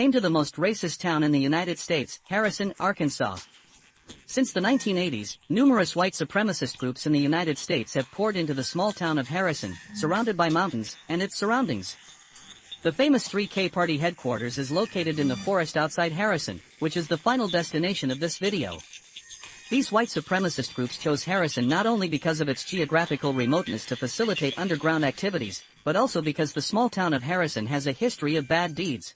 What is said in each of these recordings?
Name to the most racist town in the United States, Harrison, Arkansas. Since the 1980s, numerous white supremacist groups in the United States have poured into the small town of Harrison, surrounded by mountains, and its surroundings. The famous 3K party headquarters is located in the forest outside Harrison, which is the final destination of this video. These white supremacist groups chose Harrison not only because of its geographical remoteness to facilitate underground activities, but also because the small town of Harrison has a history of bad deeds.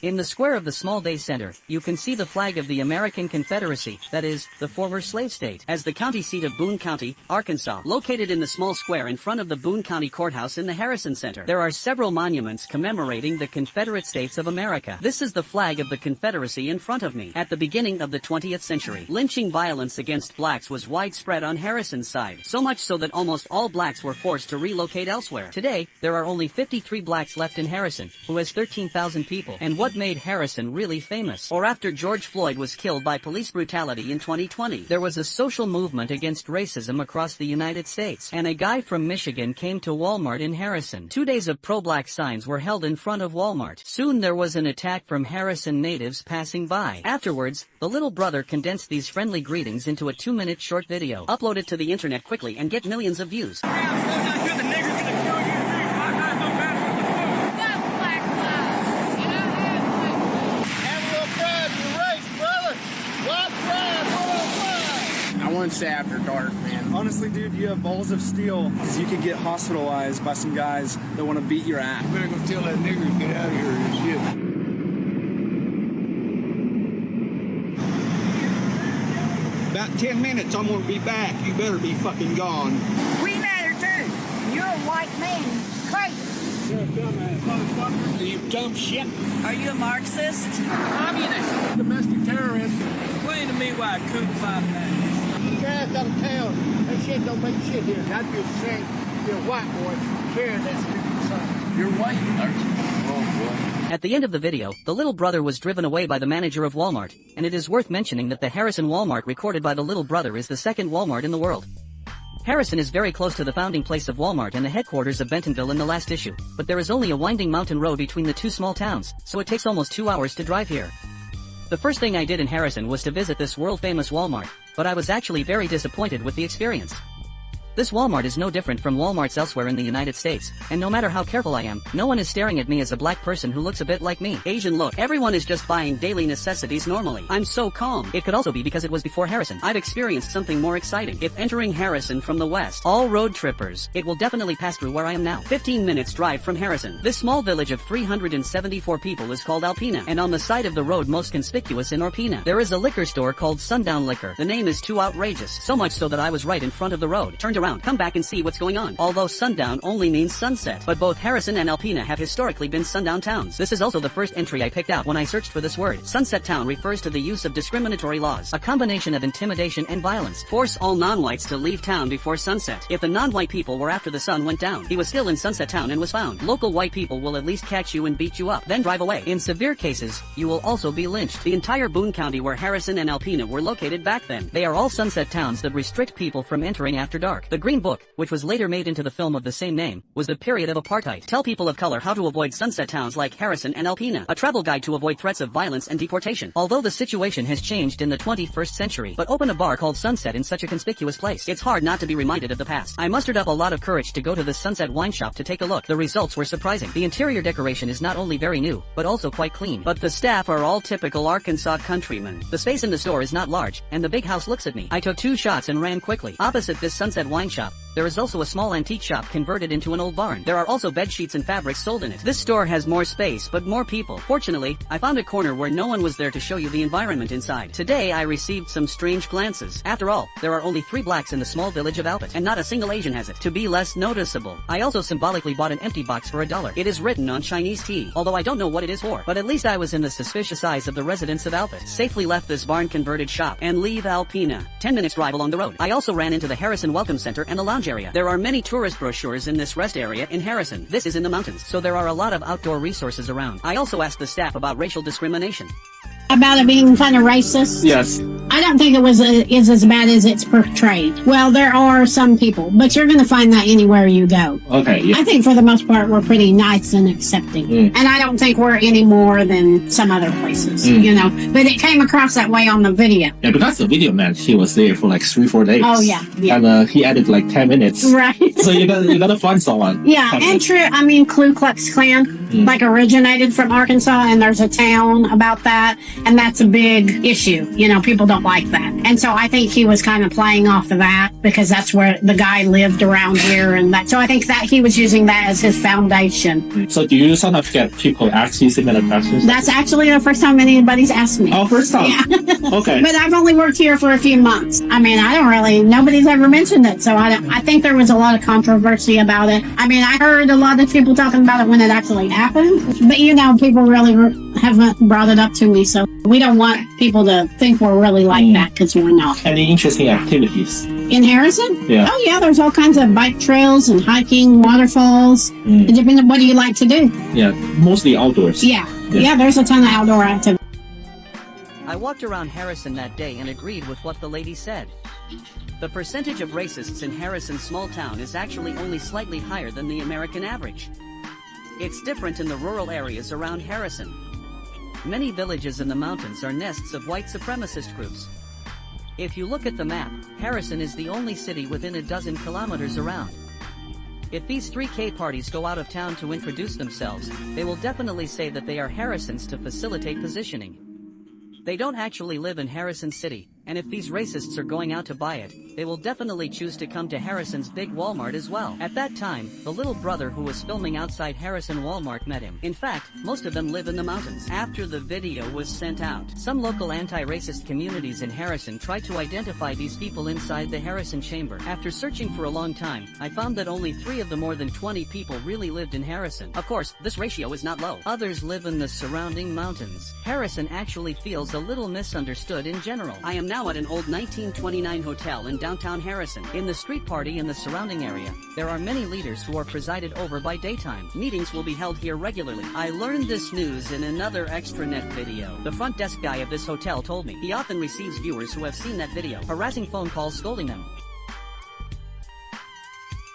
In the square of the small day center, you can see the flag of the American Confederacy, that is, the former slave state, as the county seat of Boone County, Arkansas, located in the small square in front of the Boone County Courthouse in the Harrison Center. There are several monuments commemorating the Confederate States of America. This is the flag of the Confederacy in front of me. At the beginning of the 20th century, lynching violence against blacks was widespread on Harrison's side, so much so that almost all blacks were forced to relocate elsewhere. Today, there are only 53 blacks left in Harrison, who has 13,000 people. And what made Harrison really famous? Or after George Floyd was killed by police brutality in 2020, there was a social movement against racism across the United States, and a guy from Michigan came to Walmart in Harrison. 2 days of pro-black signs were held in front of Walmart. Soon there was an attack from Harrison natives passing by. Afterwards, the little brother condensed these friendly greetings into a 2-minute short video. Upload it to the internet quickly and get millions of views. I wouldn't say after dark, man. Honestly, dude, you have balls of steel, because you could get hospitalized by some guys that want to beat your ass. I'm gonna go tell that nigger to get out of here and shit. About 10 minutes, I'm gonna be back. You better be fucking gone. We matter too. You're a white man. Crazy. You're a dumbass motherfucker. Are you dumb shit? Are you a Marxist? Communist. Domestic terrorist. Explain to me why I couldn't find that. Get your ass out of town. That shit don't make shit here. I'd be ashamed to be a white boy carrying that stupid sign. You're white, aren't you? Oh, boy. At the end of the video, the little brother was driven away by the manager of Walmart, and it is worth mentioning that the Harrison Walmart recorded by the little brother is the second Walmart in the world. Harrison is very close to the founding place of Walmart and the headquarters of Bentonville in the last issue, but there is only a winding mountain road between the two small towns, so it takes almost 2 hours to drive here. The first thing I did in Harrison was to visit this world-famous Walmart, but I was actually very disappointed with the experience. This Walmart is no different from Walmarts elsewhere in the United States, and no matter how careful I am, no one is staring at me as a black person who looks a bit like me. Asian look. Everyone is just buying daily necessities normally. I'm so calm. It could also be because it was before Harrison. I've experienced something more exciting. If entering Harrison from the west, all road trippers, it will definitely pass through where I am now. 15 minutes drive from Harrison. This small village of 374 people is called Alpena, and on the side of the road most conspicuous in Orpena, there is a liquor store called Sundown Liquor. The name is too outrageous, so much so that I was right in front of the road. Turned around, come back and see what's going on. Although sundown only means sunset, but both Harrison and Alpena have historically been sundown towns. This is also the first entry I picked out when I searched for this word. Sunset town refers to the use of discriminatory laws, a combination of intimidation and violence. Force all non-whites to leave town before sunset. If the non-white people were after the sun went down, he was still in Sunset Town and was found. Local white people will at least catch you and beat you up, then drive away. In severe cases, you will also be lynched. The entire Boone County where Harrison and Alpena were located back then. They are all sunset towns that restrict people from entering after dark. The Green Book, which was later made into the film of the same name, was the period of apartheid. Tell people of color how to avoid sunset towns like Harrison and Alpena. A travel guide to avoid threats of violence and deportation. Although the situation has changed in the 21st century, but open a bar called Sunset in such a conspicuous place. It's hard not to be reminded of the past. I mustered up a lot of courage to go to the Sunset wine shop to take a look. The results were surprising. The interior decoration is not only very new, but also quite clean. But the staff are all typical Arkansas countrymen. The space in the store is not large, and the big house looks at me. I took 2 shots and ran quickly. Opposite this Sunset wine shop, there is also a small antique shop converted into an old barn. There are also bed sheets and fabrics sold in it. This store has more space but more people. Fortunately, I found a corner where no one was there to show you the environment inside. Today I received some strange glances. After all, there are only 3 blacks in the small village of Alpet, and not a single Asian has it. To be less noticeable, I also symbolically bought an empty box for $1. It is written on Chinese tea, although I don't know what it is for. But at least I was in the suspicious eyes of the residents of Alpet. Safely left this barn converted shop and leave Alpena. 10 minutes drive along the road. I also ran into the Harrison Welcome Center and a lounge area. There are many tourist brochures in this rest area in Harrison. This is in the mountains, so there are a lot of outdoor resources around. I also asked the staff about racial discrimination. About it being kind of racist? Yes. I don't think it is as bad as it's portrayed. Well, there are some people, but you're going to find that anywhere you go. Okay, yeah. I think for the most part, we're pretty nice and accepting. And I don't think we're any more than some other places, you know. But it came across that way on the video. Yeah, because the video man, he was there for like 3-4 days. Oh, yeah. And he added like 10 minutes. Right. So you gotta find someone. Yeah, and true. I mean, Ku Klux Klan, like, originated from Arkansas, and there's a town about that, and that's a big issue. You know, people don't like that. And so I think he was kind of playing off of that because that's where the guy lived around here, and that. So I think that he was using that as his foundation. So do you sometimes get people asking similar questions? That's actually the first time anybody's asked me. Oh, first time? Yeah. Okay. But I've only worked here for a few months. I mean, nobody's ever mentioned it, so I think there was a lot of controversy about it. I mean, I heard a lot of people talking about it when it actually happened, but you know, people really haven't brought it up to me, so we don't want people to think we're really like that, because we're not. Any interesting activities? In Harrison? Yeah. Oh yeah, there's all kinds of bike trails and hiking, waterfalls. It depends on what do you like to do. Yeah, mostly outdoors. Yeah, there's a ton of outdoor activities. I walked around Harrison that day and agreed with what the lady said. The percentage of racists in Harrison's small town is actually only slightly higher than the American average. It's different in the rural areas around Harrison. Many villages in the mountains are nests of white supremacist groups. If you look at the map, Harrison is the only city within a dozen kilometers around. If these 3K parties go out of town to introduce themselves, they will definitely say that they are Harrisons to facilitate positioning. They don't actually live in Harrison City, and if these racists are going out to buy it, they will definitely choose to come to Harrison's big Walmart as well. At that time, the little brother who was filming outside Harrison Walmart met him. In fact, most of them live in the mountains. After the video was sent out, some local anti-racist communities in Harrison tried to identify these people inside the Harrison chamber. After searching for a long time, I found that only 3 of the more than 20 people really lived in Harrison. Of course, this ratio is not low. Others live in the surrounding mountains. Harrison actually feels a little misunderstood in general. I am now at an old 1929 hotel in downtown Harrison. In the street party in the surrounding area, there are many leaders who are presided over by daytime. Meetings will be held here regularly. I learned this news in another extranet video. The front desk guy of this hotel told me he often receives viewers who have seen that video, harassing phone calls scolding them.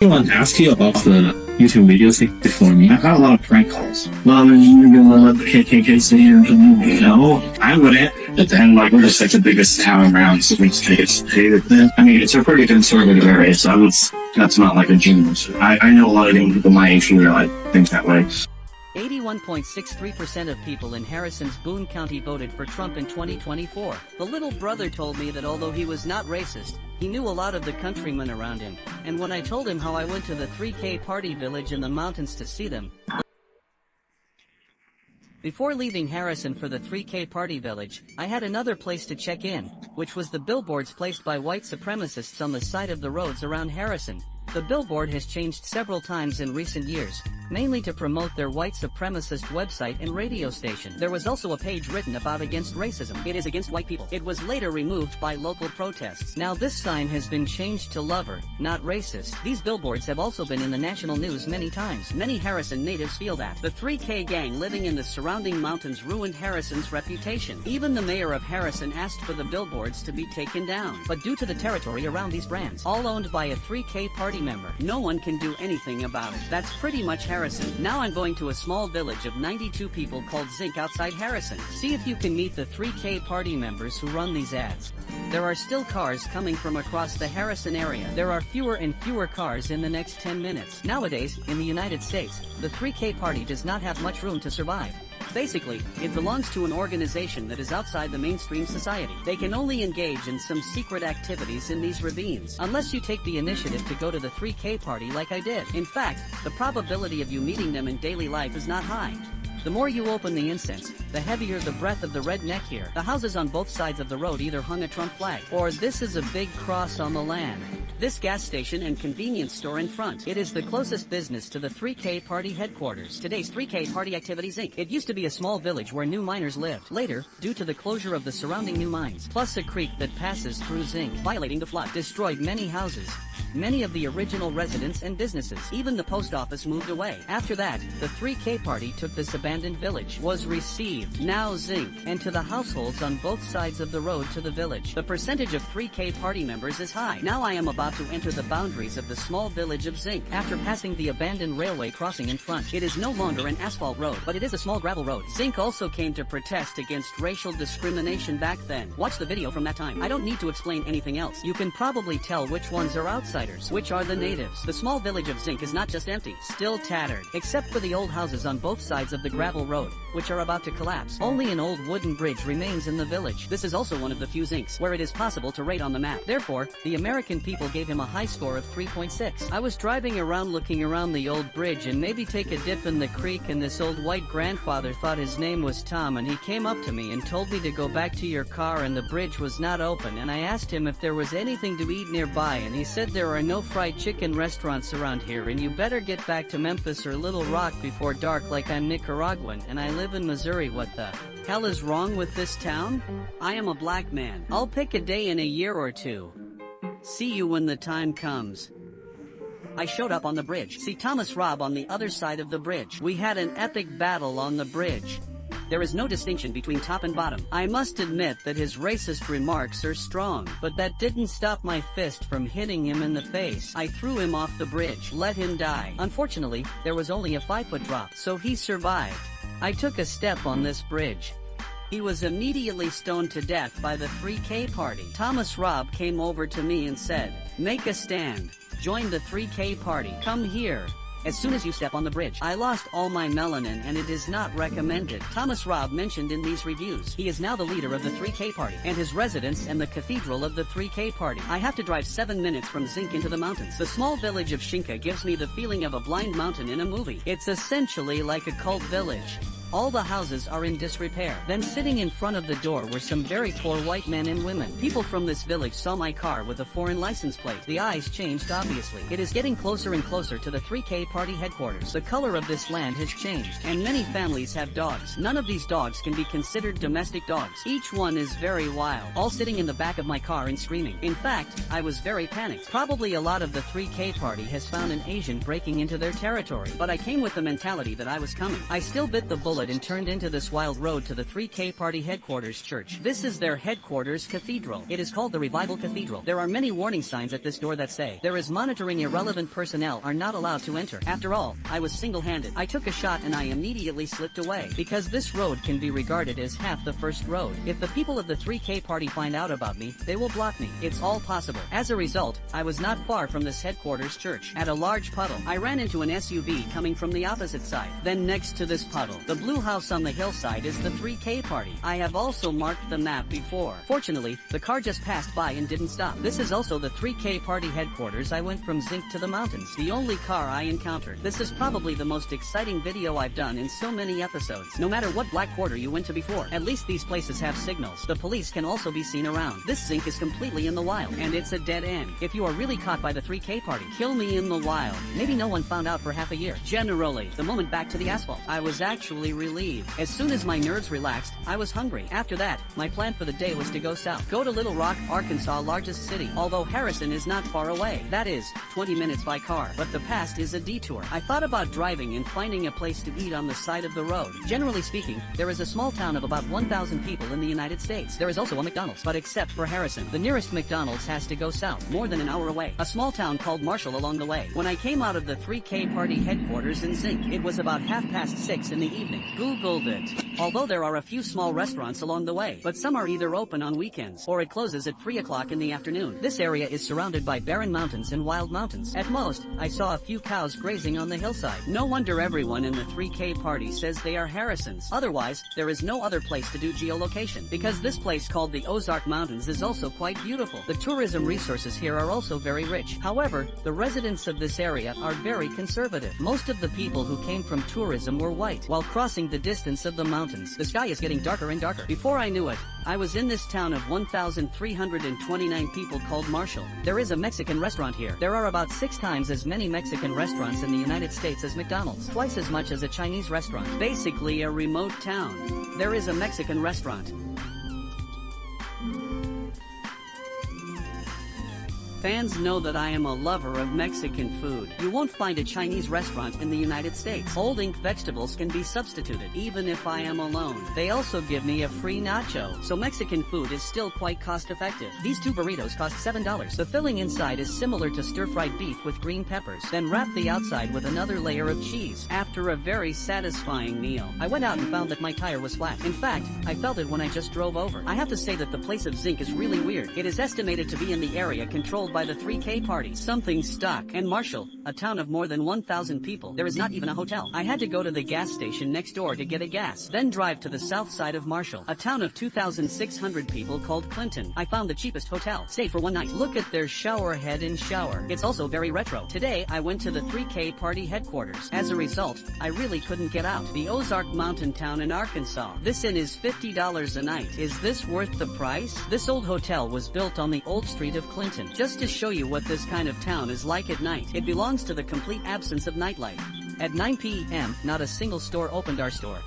Anyone ask you about the YouTube videos before me? I got a lot of prank calls. Well, you're gonna let the KKK stay here? No, I wouldn't. But then, like, we're just like the biggest town around, so we just take it. I mean, it's a pretty conservative area, so that's not like a genius. I know a lot of young people my age who like think that way. 81.63% of people in Harrison's Boone County voted for Trump in 2024. The little brother told me that although he was not racist, he knew a lot of the countrymen around him, and when I told him how I went to the 3K party village in the mountains to see them. Before leaving Harrison for the 3K party village, I had another place to check in, which was the billboards placed by white supremacists on the side of the roads around Harrison. The billboard has changed several times in recent years, mainly to promote their white supremacist website and radio station. There was also a page written about against racism. It is against white people. It was later removed by local protests. Now this sign has been changed to lover, not racist. These billboards have also been in the national news many times. Many Harrison natives feel that the 3K gang living in the surrounding mountains ruined Harrison's reputation. Even the mayor of Harrison asked for the billboards to be taken down. But due to the territory around these brands, all owned by a 3K party member, no one can do anything about it. That's pretty much Harrison. Now I'm going to a small village of 92 people called Zinc outside Harrison. See if you can meet the 3K party members who run these ads. There are still cars coming from across the Harrison area. There are fewer and fewer cars in the next 10 minutes. Nowadays, in the United States, the 3K party does not have much room to survive. Basically, it belongs to an organization that is outside the mainstream society. They can only engage in some secret activities in these ravines, unless you take the initiative to go to the 3K party like I did. In fact, the probability of you meeting them in daily life is not high. The more you open the incense, the heavier the breath of the redneck here. The houses on both sides of the road either hung a Trump flag, or this is a big cross on the land. This gas station and convenience store in front. It is the closest business to the 3K party headquarters. Today's 3K party activities Inc. It used to be a small village where new miners lived. Later, due to the closure of the surrounding new mines, plus a creek that passes through Zinc, violating the flood, destroyed many houses, Many of the original residents and businesses, even the post office, moved away. After that, the 3K party took this abandoned village, was received, now zinc, and to the households on both sides of the road to the village. The percentage of 3K party members is high. Now I am about to enter the boundaries of the small village of Zinc. After passing the abandoned railway crossing in front, it is no longer an asphalt road, but it is a small gravel road. Zinc also came to protest against racial discrimination back then. Watch the video from that time. I don't need to explain anything else. You can probably tell which ones are outsiders, which are the natives. The small village of Zinc is not just empty, still tattered, except for the old houses on both sides of the gravel road, which are about to collapse. Only an old wooden bridge remains in the village. This is also one of the few Zincs where it is possible to rate on the map. Therefore, the American people gave him a high score of 3.6. I was driving around looking around the old bridge and maybe take a dip in the creek, and this old white grandfather thought his name was Tom, and he came up to me and told me to go back to your car, and the bridge was not open, and I asked him if there was anything to eat nearby, and he said there are no fried chicken restaurants around here, and you better get back to Memphis or Little Rock before dark, like I'm Nicaraguan and I live in Missouri. What the hell is wrong with this town? I am a black man. I'll pick a day in a year or two. See you when the time comes. I showed up on the bridge. See Thomas Robb on the other side of the bridge. We had an epic battle on the bridge. There is no distinction between top and bottom. I must admit that his racist remarks are strong, but that didn't stop my fist from hitting him in the face. I threw him off the bridge, let him die. Unfortunately, there was only a 5-foot drop, so he survived. I took a step on this bridge. He was immediately stoned to death by the 3K party. Thomas Robb came over to me and said, "Make a stand. Join the 3K party. Come here." As soon as you step on the bridge, I lost all my melanin and it is not recommended. Thomas Robb mentioned in these reviews. He is now the leader of the 3K party and his residence and the cathedral of the 3K party. I have to drive 7 minutes from Zinc into the mountains. The small village of Shinka gives me the feeling of a blind mountain in a movie. It's essentially like a cult village. All the houses are in disrepair. Then sitting in front of the door were some very poor white men and women. People from this village saw my car with a foreign license plate. The eyes changed obviously. It is getting closer and closer to the 3K party headquarters. The color of this land has changed, and many families have dogs. None of these dogs can be considered domestic dogs. Each one is very wild, all sitting in the back of my car and screaming. In fact, I was very panicked. Probably a lot of the 3K party has found an Asian breaking into their territory, but I came with the mentality that I was coming. I still bit the bullet and turned into this wild road to the 3K party headquarters church. This is their headquarters cathedral. It is called the Revival Cathedral. There are many warning signs at this door that say, "There is monitoring, irrelevant personnel are not allowed to enter." After all, I was single-handed. I took a shot and I immediately slipped away, because this road can be regarded as half the first road. If the people of the 3K party find out about me, they will block me. It's all possible. As a result, I was not far from this headquarters church. At a large puddle, I ran into an SUV coming from the opposite side. Then next to this puddle, the blue house on the hillside is the 3K party. I have also marked the map before. Fortunately, the car just passed by and didn't stop. This is also the 3K party headquarters. I went from Zinc to the mountains. The only car I encountered. This is probably the most exciting video I've done in so many episodes. No matter what black quarter you went to before, at least these places have signals. The police can also be seen around. This Zinc is completely in the wild, and it's a dead end. If you are really caught by the 3K party, kill me in the wild. Maybe no one found out for half a year. Generally, the moment back to the asphalt, I was actually relieved. As soon as my nerves relaxed, I was hungry. After that, my plan for the day was to go south. Go to Little Rock, Arkansas, largest city. Although Harrison is not far away. That is, 20 minutes by car. But the past is a detour. I thought about driving and finding a place to eat on the side of the road. Generally speaking, there is a small town of about 1,000 people in the United States. There is also a McDonald's. But except for Harrison, the nearest McDonald's has to go south, more than an hour away. A small town called Marshall along the way. When I came out of the 3K party headquarters in Zinc, it was about 6:30 in the evening. Googled it. Although there are a few small restaurants along the way, but some are either open on weekends, or it closes at 3 o'clock in the afternoon. This area is surrounded by barren mountains and wild mountains. At most, I saw a few cows grazing on the hillside. No wonder everyone in the 3K party says they are Harrisons. Otherwise, there is no other place to do geolocation, because this place called the Ozark Mountains is also quite beautiful. The tourism resources here are also very rich. However, the residents of this area are very conservative. Most of the people who came from tourism were white. While crossing the distance of the mountains, the sky is getting darker and darker. Before I knew it, I was in this town of 1,329 people called Marshall. There is a Mexican restaurant here. There are about 6 times as many Mexican restaurants in the United States as McDonald's. Twice as much as a Chinese restaurant. Basically a remote town. There is a Mexican restaurant. Fans know that I am a lover of Mexican food. You won't find a Chinese restaurant in the United States. Old ink vegetables can be substituted, even if I am alone. They also give me a free nacho, so Mexican food is still quite cost-effective. These 2 burritos cost $7. The filling inside is similar to stir-fried beef with green peppers, then wrap the outside with another layer of cheese. After a very satisfying meal, I went out and found that my tire was flat. In fact, I felt it when I just drove over. I have to say that the place of Zinc is really weird. It is estimated to be in the area controlled by the 3K party. Something stuck. And Marshall, a town of more than 1,000 people, there is not even a hotel. I had to go to the gas station next door to get a gas, then drive to the south side of Marshall, a town of 2,600 people called Clinton. I found the cheapest hotel. Stayed for one night. Look at their shower head and shower. It's also very retro. Today, I went to the 3K party headquarters. As a result, I really couldn't get out. The Ozark mountain town in Arkansas. This inn is $50 a night. Is this worth the price? This old hotel was built on the old street of Clinton. Just to show you what this kind of town is like at night. It belongs to the complete absence of nightlife. At 9 p.m., not a single store opened our store.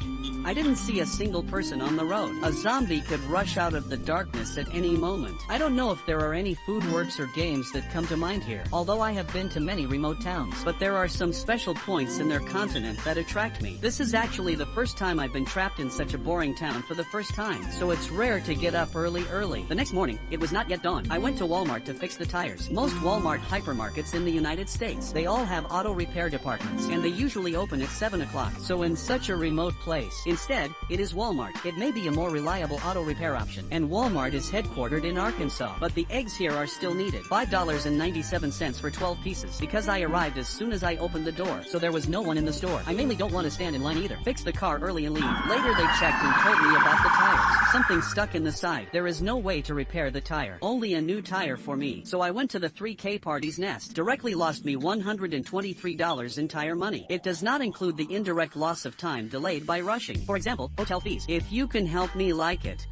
I didn't see a single person on the road. A zombie could rush out of the darkness at any moment. I don't know if there are any food works or games that come to mind here, although I have been to many remote towns. But there are some special points in their continent that attract me. This is actually the first time I've been trapped in such a boring town for the first time, so it's rare to get up early. The next morning, it was not yet dawn. I went to Walmart to fix the tires. Most Walmart hypermarkets in the United States, they all have auto repair departments, and they usually open at 7 o'clock. So in such a remote place, instead, it is Walmart. It may be a more reliable auto repair option, and Walmart is headquartered in Arkansas. But the eggs here are still needed. $5.97 for 12 pieces. Because I arrived as soon as I opened the door, so there was no one in the store. I mainly don't want to stand in line either. Fix the car early and leave. Later they checked and told me about the tires. Something stuck in the side. There is no way to repair the tire. Only a new tire for me. So I went to the 3K party's nest. Directly lost me $123 in tire money. It does not include the indirect loss of time delayed by rushing. For example, hotel fees. If you can help me like it,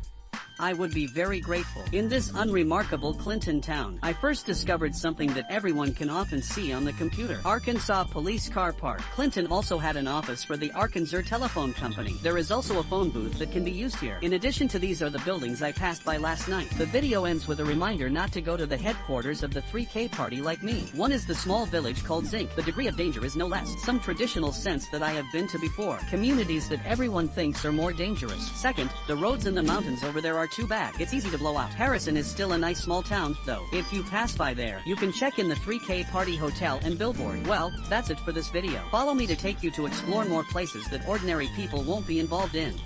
I would be very grateful. In this unremarkable Clinton town, I first discovered something that everyone can often see on the computer. Arkansas Police Car Park. Clinton also had an office for the Arkansas Telephone Company. There is also a phone booth that can be used here. In addition to these are the buildings I passed by last night. The video ends with a reminder not to go to the headquarters of the 3K party like me. One is the small village called Zinc. The degree of danger is no less. Some traditional sense that I have been to before. Communities that everyone thinks are more dangerous. Second, the roads in the mountains over there are too bad. It's easy to blow out. Harrison is still a nice small town, though. If you pass by there, you can check in the 3K Party Hotel and billboard. Well, that's it for this video. Follow me to take you to explore more places that ordinary people won't be involved in.